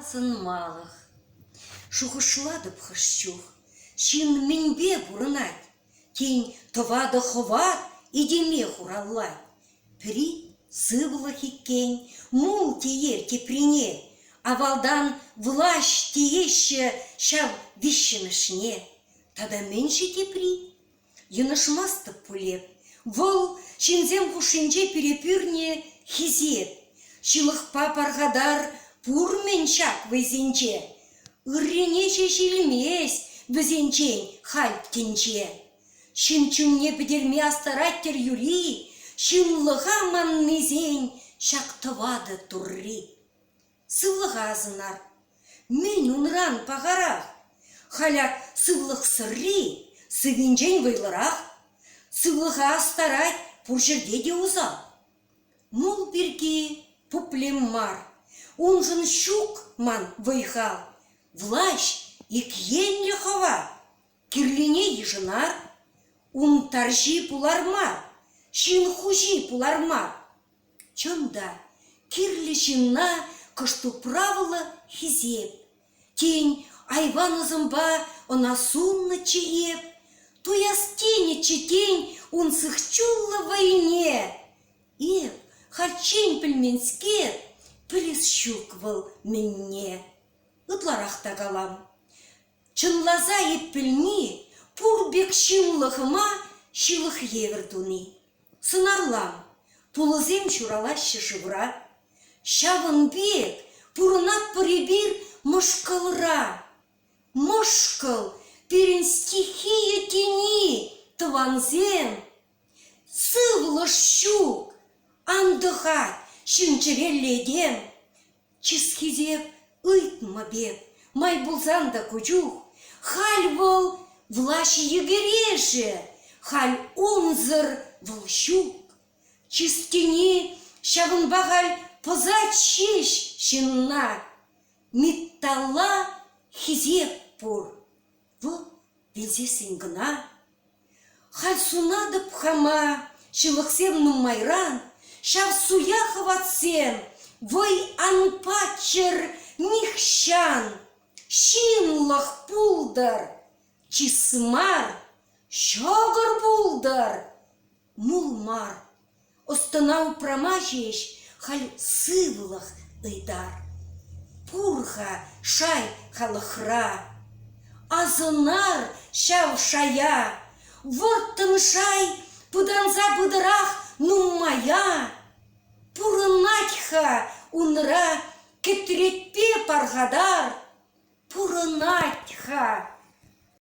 Азын малых. Шухышлады пхащух. Шин минбе бурынать. Тень товада ховат и деме хураллать. При сывлах и кень, мул тиер киприне, а валдан влащ тиеще щав вищенышне. Тогда меньше кипри. Янышмаста пулеп. Вол шинзем хушинче перепюрне хизет. Шилыхпа паргадар пурменчак везенче. Ирренече шилмесь везенчень хальп тенче. Шинчунне бедерме астараттер юри, шинлыға маннезень шактывады турри. Сывлыға зынар, мен унран пағарақ, халяк сывлық сырри, сывенжен вайлырақ, сывлыға астарать пуржерде де узал. Мол бірге пуплем мар, унжын щук ман вайхал, влащ икьен лихова, кирлине ежынар, таржи пуларма, шин хужи пуларма. Чонда кирлі шинна кышту правила хизеп. Тень айванызымба она сунна чиеп. Туястене читень он сыхчулла войне. Еп, харчень пельменскет пылес щуквал менне. Ытларахта галам. Чынлаза еп пельни пурбек шимлыхыма шилых евердуни. Сынарлам, пулызем чуралаще шывра. Шавын бек пурынат поребир мышкылра. Мышкыл перен стихия тени тыванзем. Сывлы щук андыхат шинчерелледем. Чисхизеп ыйтма бек, май булзанда кучух. Халь вол влащ егереше, халь унзыр волщук. Чистени шавын бағаль позать шеш шинна. Митталла хизеп пур, в вензесін гына. Халь сунады пхама, шылықсем нумайран, шав суяхы ватсем, вой анпачер михщан. Шинлах пулдар, чисмар, щогыр булдар. Мулмар, останау промажеш, халь сывлах ыйдар. Пурха шай халыхра, азынар шав шая. Вортын шай пыданза быдырах нуммая. Пурынатьха унра кетретпе паргадар. Пурынатьха